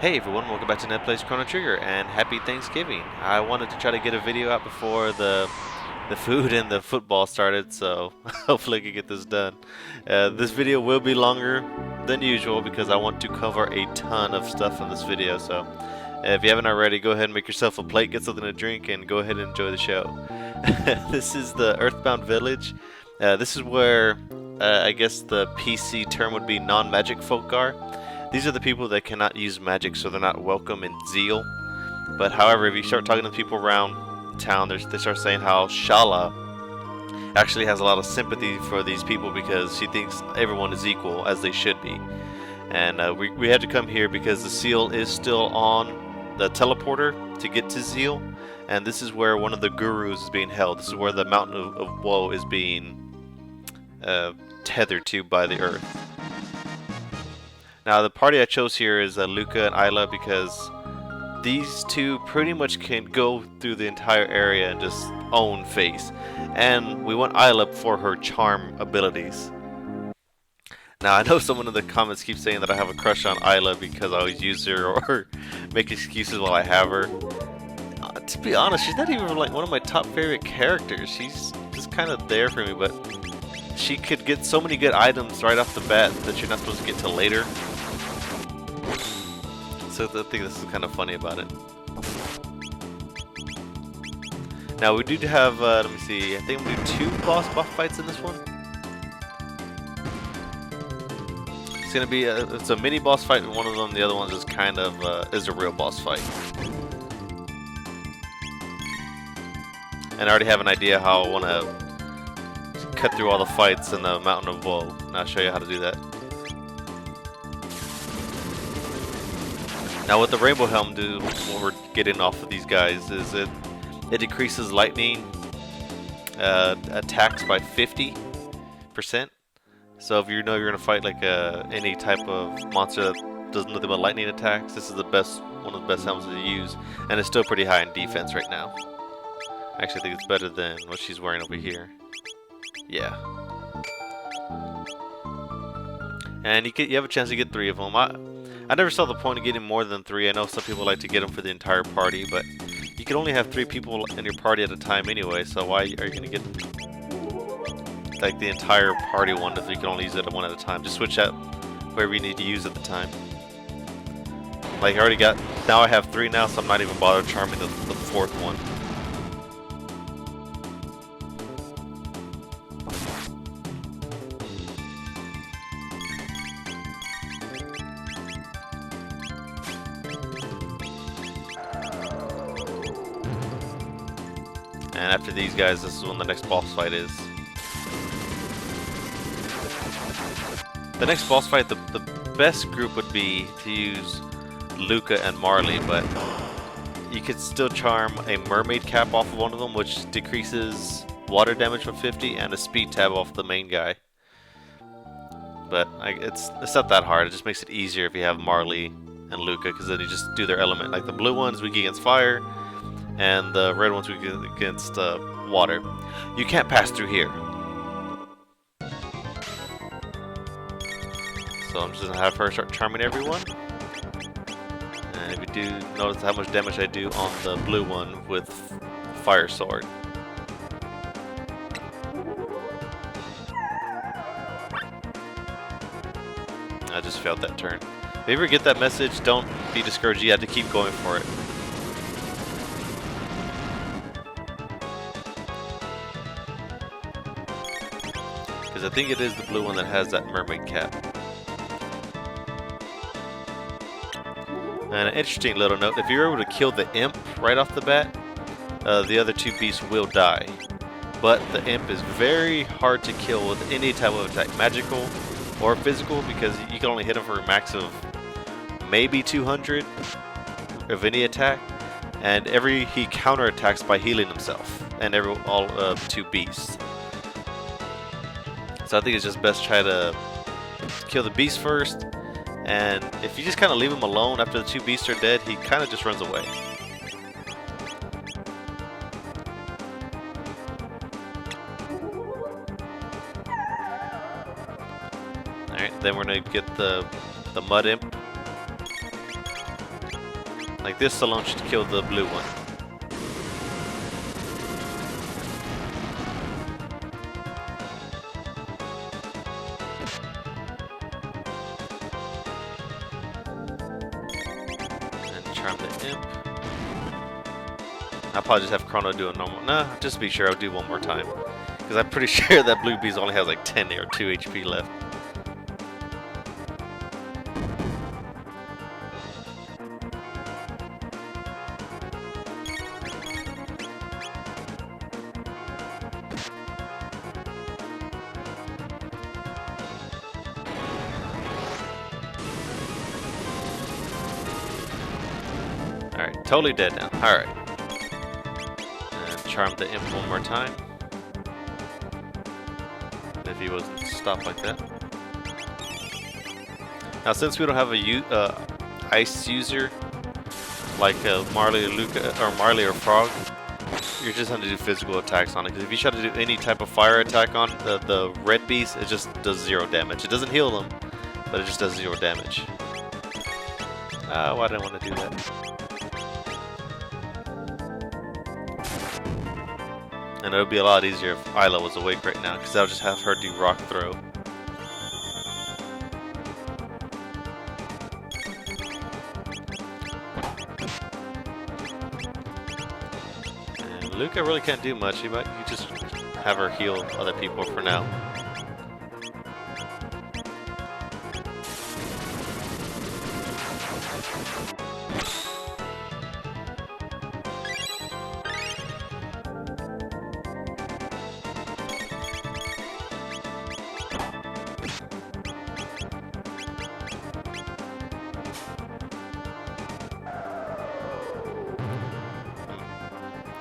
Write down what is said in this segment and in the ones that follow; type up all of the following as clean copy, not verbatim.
Hey everyone, welcome back to Ned Plays Chrono Trigger, and happy Thanksgiving. I wanted to try to get a video out before the food and the football started, so hopefully I can get this done. This video will be longer than usual because I want to cover a ton of stuff in this video, so if you haven't already, go ahead and make yourself a plate, get something to drink, and go ahead and enjoy the show. This is the Earthbound Village. This is where I guess the PC term would be non-magic folk are. These are the people that cannot use magic, so they're not welcome in Zeal. But however, if you start talking to people around town, they start saying how Shala actually has a lot of sympathy for these people because she thinks everyone is equal, as they should be. And we had to come here because the seal is still on the teleporter to get to Zeal. And this is where one of the gurus is being held. This is where the Mountain of Woe is being tethered to by the earth. Now the party I chose here is Luca and Isla because these two pretty much can go through the entire area and just own face. And we want Isla for her charm abilities. Now I know someone in the comments keeps saying that I have a crush on Isla because I always use her or make excuses while I have her. To be honest, she's not even like one of my top favorite characters. She's just kind of there for me, but she could get so many good items right off the bat that you're not supposed to get till later. So I think this is kind of funny about it. Now we do have, let me see, I think we do 2 boss fights in this one. It's gonna be, it's a mini boss fight in one of them, the other one is kind of, is a real boss fight. And I already have an idea how I want to cut through all the fights in the Mountain of Woe, and I'll show you how to do that. Now what the Rainbow Helm do when we're getting off of these guys is it decreases lightning attacks by 50%. So if you know you're going to fight like any type of monster that does nothing but lightning attacks, this is one of the best helms to use, and it's still pretty high in defense right now. I actually think it's better than what she's wearing over here. Yeah. And you have a chance to get 3 of them. I never saw the point of getting more than 3. I know some people like to get them for the entire party, but you can only have 3 people in your party at a time anyway, so why are you going to get like the entire party one if you can only use it one at a time? Just switch out wherever you need to use at the time. Like I already got, now I have 3 now, so I'm not even bothered charming the 4th one. And after these guys, this is when the next boss fight is. The next boss fight, the best group would be to use Luca and Marley, but you could still charm a mermaid cap off of one of them, which decreases water damage from 50, and a speed tab off the main guy. But it's not that hard, it just makes it easier if you have Marley and Luca, because then you just do their element. Like the blue ones, weak against fire, and the red ones we get against water. You can't pass through here. So I'm just going to have her start charming everyone. And if you do notice how much damage I do on the blue one with Fire Sword. I just failed that turn. If you ever get that message, don't be discouraged. You have to keep going for it. I think it is the blue one that has that mermaid cap. And an interesting little note, if you're able to kill the imp right off the bat, the other 2 beasts will die. But the imp is very hard to kill with any type of attack, magical or physical, because you can only hit him for a max of maybe 200 of any attack, and he counterattacks by healing himself, and all 2 beasts. So I think it's just best try to kill the beast first, and if you just kind of leave him alone after the 2 beasts are dead, he kind of just runs away. Alright, then we're going to get the mud imp. Like this alone should kill the blue one. And charm the imp. I'll probably just have Chrono do a normal. Nah, just to be sure, I'll do one more time. Because I'm pretty sure that blue beast only has like 10 or 2 HP left. Alright, totally dead now. Alright. And charm the imp one more time. If he wasn't stopped like that. Now since we don't have a ice user like Marley or Luca or Marley or Frog, you're just going to do physical attacks on it. Because if you try to do any type of fire attack on the red beast, it just does 0 damage. It doesn't heal them, but it just does 0 damage. Why did I want to do that? And it would be a lot easier if Isla was awake right now, because I'll just have her do rock throw. And Luca really can't do much. You just have her heal other people for now.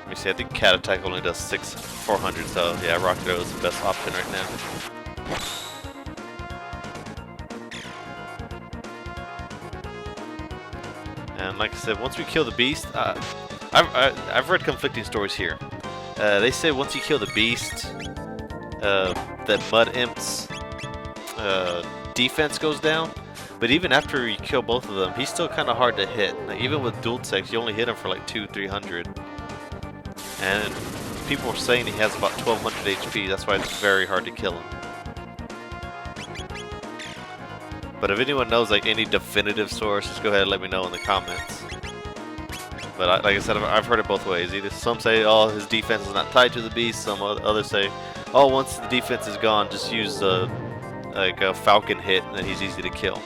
Let me see, I think Cat Attack only does 400, so yeah, Rock Throw is the best option right now. And like I said, once we kill the beast, I've read conflicting stories here. They say once you kill the beast, that Mud Imp's defense goes down. But even after you kill both of them, he's still kind of hard to hit. Like, even with dual techs, you only hit him for like 200-300. And people are saying he has about 1200 HP, that's why it's very hard to kill him. But if anyone knows like any definitive source, just go ahead and let me know in the comments. But like I said, I've heard it both ways. Either some say, oh, his defense is not tied to the beast, some others say, oh, once the defense is gone, just use like a falcon hit and then he's easy to kill.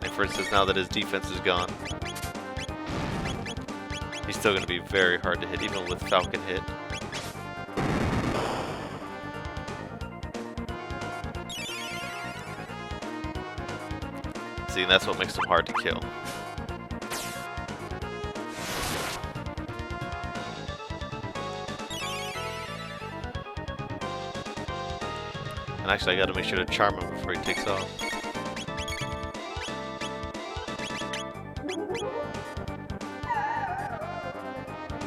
Like for instance, now that his defense is gone, he's still going to be very hard to hit, even with Falcon hit. See, that's what makes him hard to kill. And actually, I got to make sure to charm him before he takes off.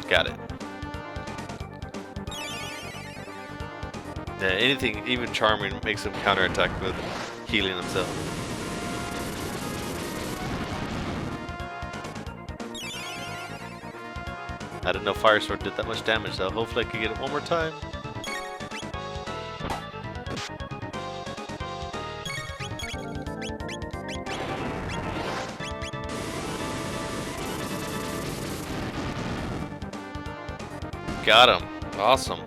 Got it. Yeah, anything, even charming, makes him counterattack with healing himself. I didn't know Fire Sword did that much damage though. Hopefully I can get it one more time. Got him. Awesome.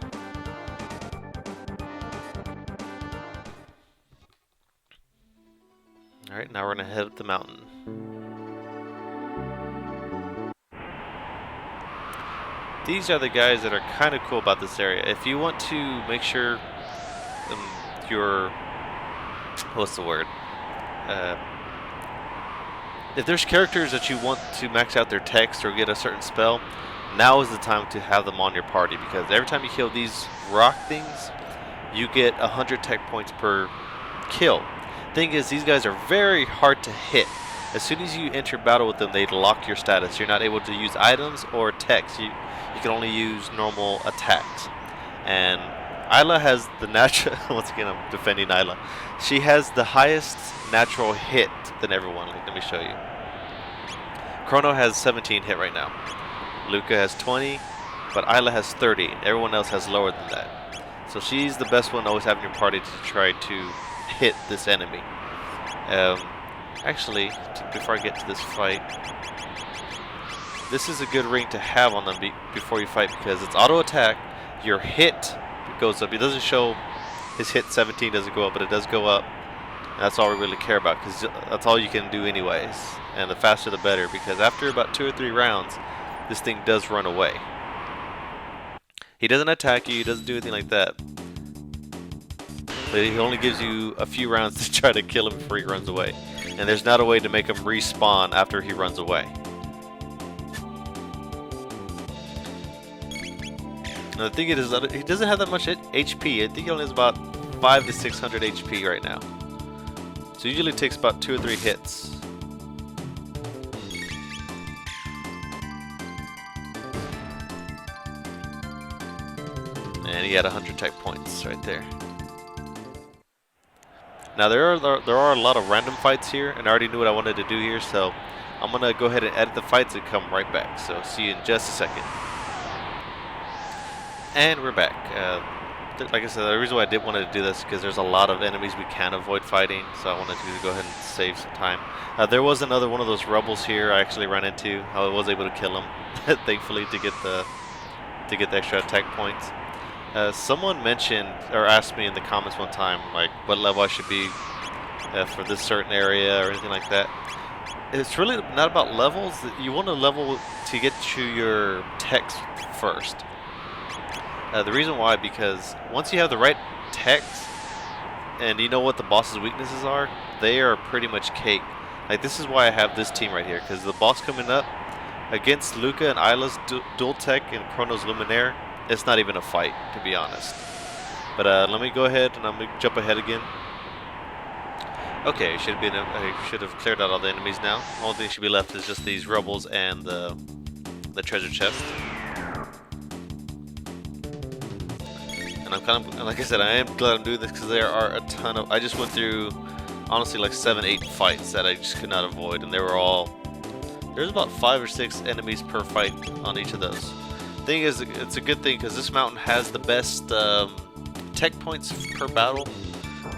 Alright, now we're gonna head up the mountain. These are the guys that are kind of cool about this area. If you want to make sure your... what's the word? If there's characters that you want to max out their text or get a certain spell, now is the time to have them on your party, because every time you kill these rock things, you get 100 tech points per kill. Thing is, these guys are very hard to hit. As soon as you enter battle with them, they lock your status. You're not able to use items or techs. You can only use normal attacks. And Isla has the natural... once again, I'm defending Isla. She has the highest natural hit than everyone. Like, let me show you. Chrono has 17 hit right now. Luca has 20, but Isla has 30. Everyone else has lower than that. So she's the best one always having your party to try to hit this enemy. Actually, before I get to this fight, this is a good ring to have on them before you fight because it's auto attack. Your hit goes up. It doesn't show his hit 17 doesn't go up, but it does go up. And that's all we really care about because that's all you can do anyways. And the faster the better because after about 2 or 3 rounds, this thing does run away. He doesn't attack you. He doesn't do anything like that. But he only gives you a few rounds to try to kill him before he runs away. And there's not a way to make him respawn after he runs away. Now the thing is that he doesn't have that much HP. I think he only has about 500 to 600 HP right now. So usually it takes about 2 or 3 hits. And he had 100 tech points right there. Now there are a lot of random fights here, and I already knew what I wanted to do here, so I'm gonna go ahead and edit the fights and come right back. So see you in just a second. And we're back. Like I said, the reason why I did want to do this is because there's a lot of enemies we can avoid fighting, so I wanted to go ahead and save some time. There was another one of those rebels here I actually ran into. I was able to kill him, thankfully, to get the extra attack points. Someone mentioned or asked me in the comments one time, like what level I should be for this certain area or anything like that. It's really not about levels. You want to level to get to your techs first. The reason why, because once you have the right techs and you know what the boss's weaknesses are, they are pretty much cake. Like this is why I have this team right here, because the boss coming up against Luca and Isla's dual tech and Chrono's Luminaire, it's not even a fight, to be honest. But let me go ahead and I'm gonna jump ahead again. Okay, I should have cleared out all the enemies now. The only thing should be left is just these rebels and the treasure chest. And I'm kind of, like I said, I am glad I'm doing this because there are a ton of. I just went through, honestly, like 7, 8 fights that I just could not avoid, and they were all. There's about 5 or 6 enemies per fight on each of those. Thing is, it's a good thing because this mountain has the best tech points per battle.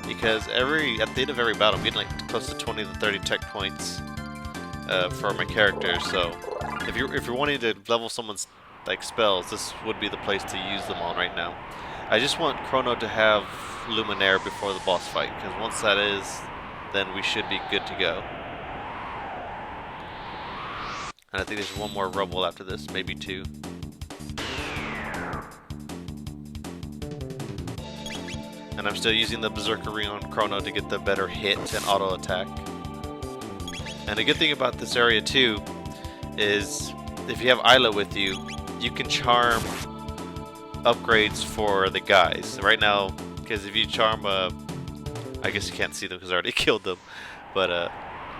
Because at the end of every battle, I'm getting like close to 20 to 30 tech points for my character. So if you're wanting to level someone's like spells, this would be the place to use them on right now. I just want Chrono to have Luminaire before the boss fight, because once that is, then we should be good to go. And I think there's one more rebel after this, maybe 2. And I'm still using the Berserker Ring on Chrono to get the better hit and auto attack. And the good thing about this area too is if you have Isla with you, you can charm upgrades for the guys. Right now, because if you charm, I guess you can't see them because I already killed them, but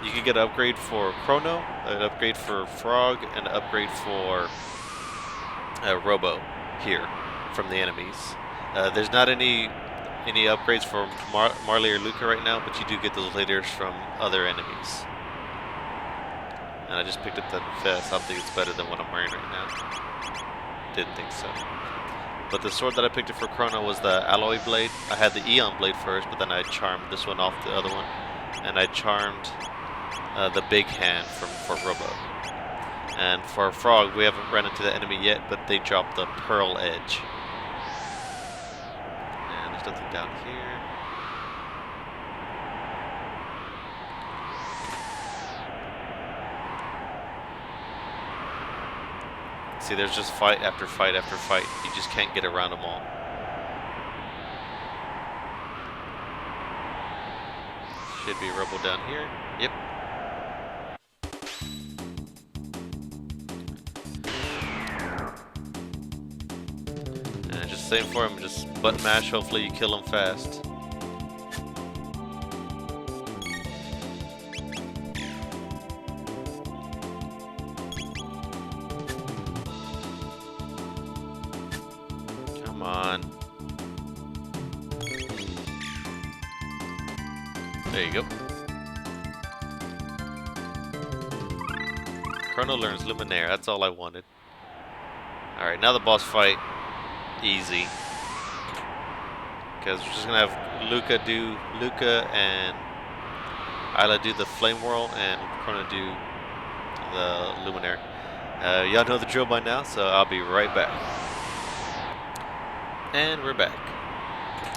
you can get an upgrade for Chrono, an upgrade for Frog, and an upgrade for Robo here from the enemies. There's not any upgrades for Marley or Luca right now, but you do get those later from other enemies. And I just picked up that vest. I think it's better than what I'm wearing right now. Didn't think so. But the sword that I picked up for Chrono was the Alloy Blade. I had the Eon Blade first, but then I charmed this one off the other one. And I charmed the Big Hand for Robo. And for Frog, we haven't run into the enemy yet, but they dropped the Pearl Edge. And there's nothing down here. See, there's just fight after fight after fight. You just can't get around them all. Should be a rebel down here. Yep. And just same for him, just button mash, hopefully you kill him fast. Come on. There you go. Chrono learns Luminaire. That's all I wanted. Alright, now the boss fight. Easy. Because we're just going to have Luca and Isla do the Flame Whirl and Chrono do the Luminaire. Y'all know the drill by now, so I'll be right back. And we're back.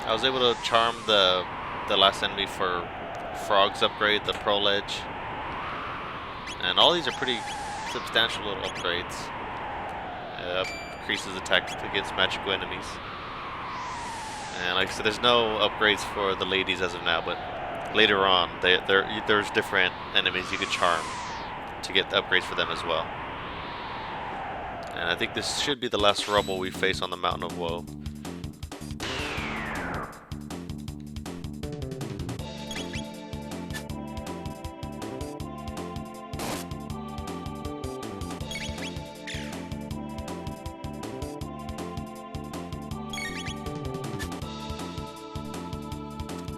I was able to charm the last enemy for Frog's upgrade, the Pro Ledge. And all these are pretty substantial little upgrades. Increases attack against magical enemies. And like I said, there's no upgrades for the ladies as of now, but later on, there's different enemies you could charm to get the upgrades for them as well. And I think this should be the last rubble we face on the Mountain of Woe.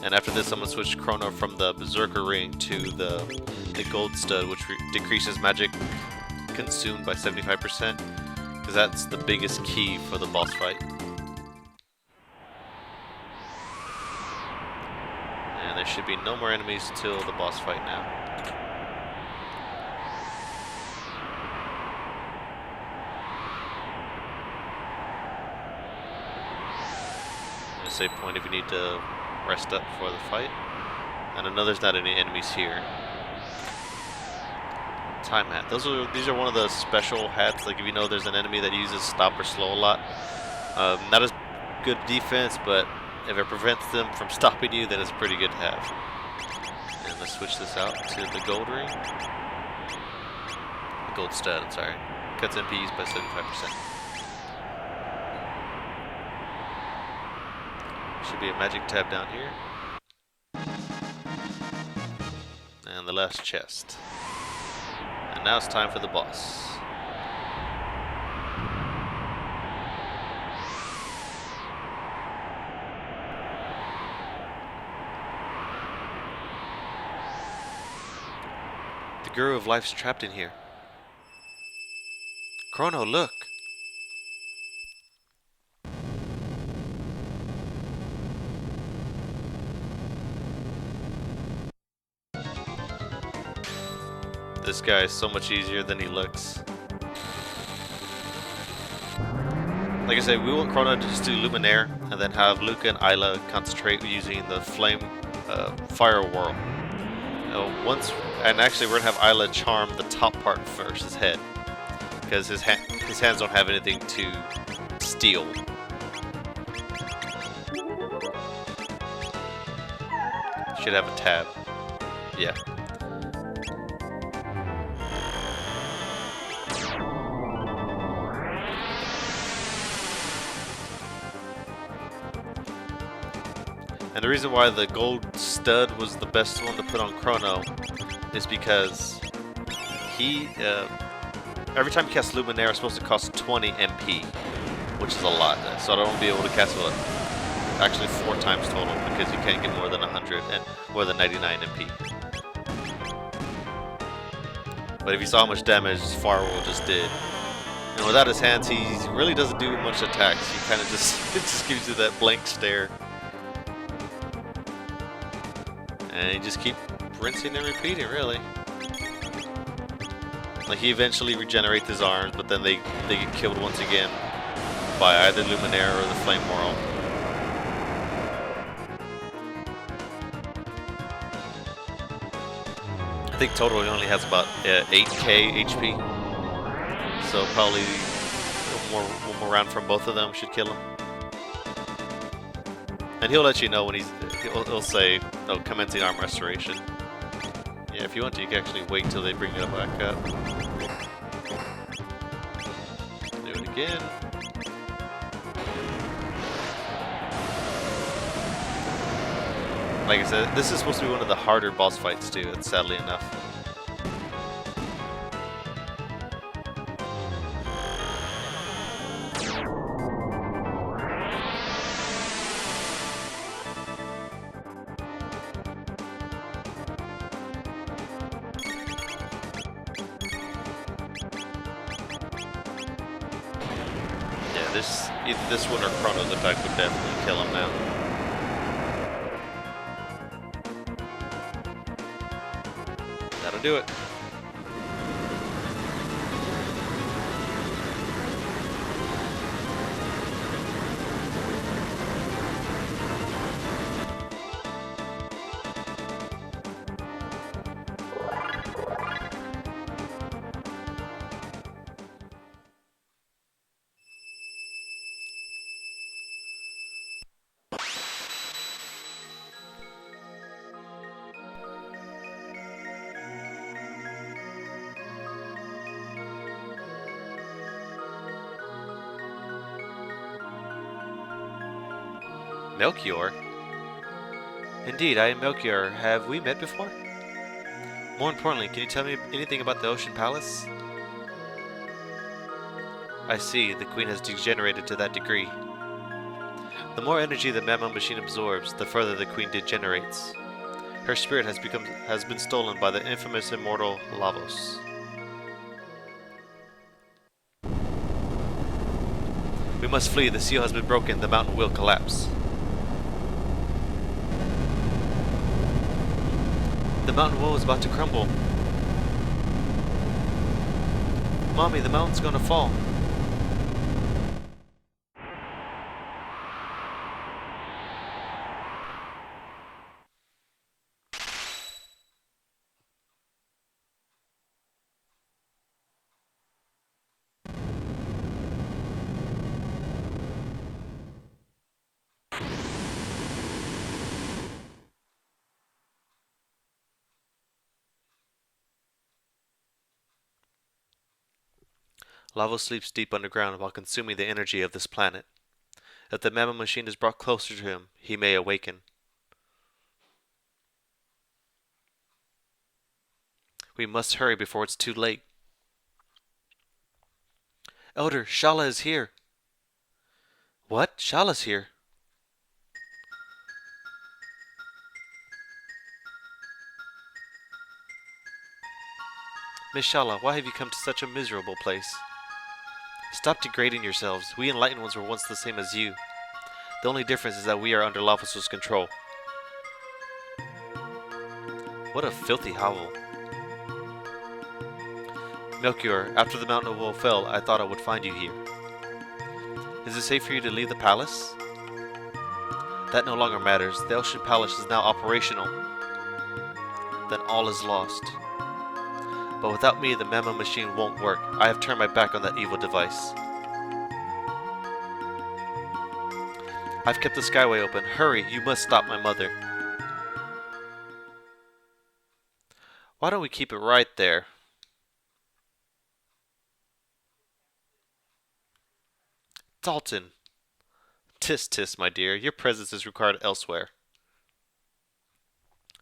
And after this, I'm going to switch Chrono from the Berserker Ring to the Gold Stud, which decreases magic consumed by 75%, because that's the biggest key for the boss fight. And there should be no more enemies till the boss fight now. Save point if you need to rest up for the fight. And I know there's not any enemies here. Time hat. These are one of the special hats. Like if you know there's an enemy that uses stop or slow a lot. Not as good defense, but if it prevents them from stopping you, then it's pretty good to have. And let's switch this out to the gold ring. The gold stud, I'm sorry. Cuts MPs by 75%. Should be a magic tab down here. And the last chest. And now it's time for the boss. The Guru of Life's trapped in here. Chrono, look! This guy is so much easier than he looks. Like I said, we want Chrono to just do Luminaire and then have Luca and Isla concentrate using the Flame Fire Whirl. And actually we're going to have Isla charm the top part first, his head. Because his hands don't have anything to steal. Should have a tab. Yeah. And the reason why the gold stud was the best one to put on Chrono is because he, every time you cast Luminaire, it's supposed to cost 20 MP, which is a lot. So I don't be able to cast it actually 4 times total because you can't get more than 100 and more than 99 MP. But if you saw how much damage Firewall just did, and without his hands, he really doesn't do much attacks. He kind of just it just gives you that blank stare. And you just keep rinsing and repeating, really. Like, he eventually regenerates his arms, but then they get killed once again by either Luminaire or the Flame Whirl. I think total he only has about 8k HP. So probably one more round from both of them should kill him. And he'll let you know when he'll say, oh, commencing arm restoration. Yeah, if you want to, you can actually wait until they bring it back up. Do it again. Like I said, this is supposed to be one of the harder boss fights too, sadly enough. Either this one or Chrono's attack would definitely kill him now. That'll do it. Melchior? Indeed, I am Melchior. Have we met before? More importantly, can you tell me anything about the Ocean Palace? I see, the Queen has degenerated to that degree. The more energy the Mammo machine absorbs, the further the Queen degenerates. Her spirit has been stolen by the infamous immortal Lavos. We must flee, the seal has been broken, the mountain will collapse. The mountain wall is about to crumble. Mommy, the mountain's gonna fall. Lavo sleeps deep underground while consuming the energy of this planet. If the Mammo machine is brought closer to him, he may awaken. We must hurry before it's too late. Elder, Shala is here. What? Shala's here? Miss Shala, why have you come to such a miserable place? Stop degrading yourselves. We enlightened ones were once the same as you. The only difference is that we are under Lavos' control. What a filthy hovel. Melchior, after the mountain of woe fell, I thought I would find you here. Is it safe for you to leave the palace? That no longer matters. The Ocean Palace is now operational. Then all is lost. But without me, the Mammo machine won't work. I have turned my back on that evil device. I've kept the skyway open. Hurry, you must stop my mother. Why don't we keep it right there? Dalton! Tis, tis, my dear. Your presence is required elsewhere.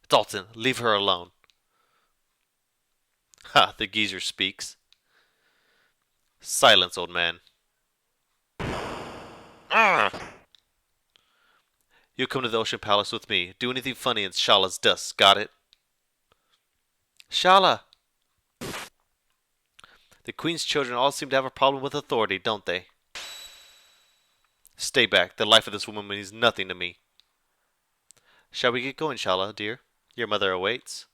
Dalton, leave her alone. Ha, the geezer speaks. Silence, old man. Arrgh! You come to the Ocean Palace with me. Do anything funny in Shala's dust, got it? Shala! The Queen's children all seem to have a problem with authority, don't they? Stay back. The life of this woman means nothing to me. Shall we get going, Shala, dear? Your mother awaits.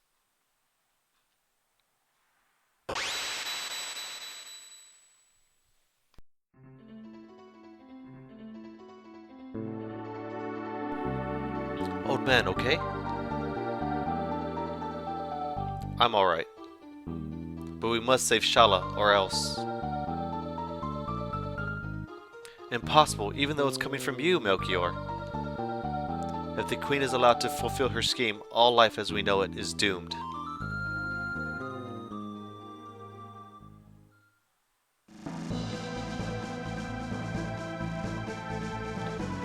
Old man, okay? I'm alright. But we must save Shala, or else. Impossible, even though it's coming from you, Melchior. If the Queen is allowed to fulfill her scheme, all life as we know it is doomed.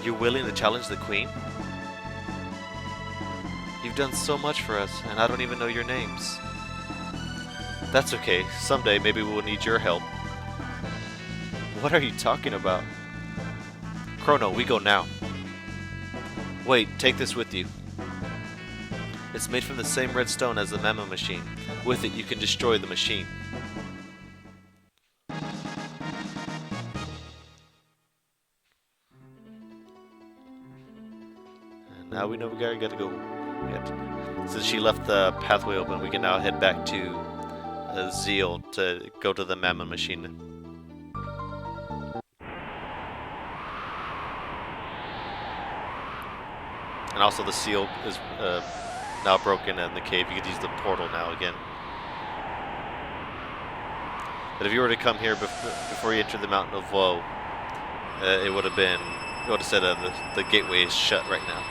You're willing to challenge the Queen? You've done so much for us, and I don't even know your names. That's okay. Someday, maybe we'll need your help. What are you talking about? Chrono, we go now. Wait, take this with you. It's made from the same red stone as the Mammo machine. With it, you can destroy the machine. we know we gotta go. Yep. Since she left the pathway open, we can now head back to Zeal to go to the Mammon machine. And also the seal is now broken in the cave. You could use the portal now again. But if you were to come here before you enter the Mountain of Woe, it would have said the gateway is shut right now.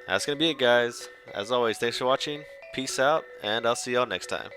That's gonna be it, guys. As always, thanks for watching. Peace out, and I'll see y'all next time.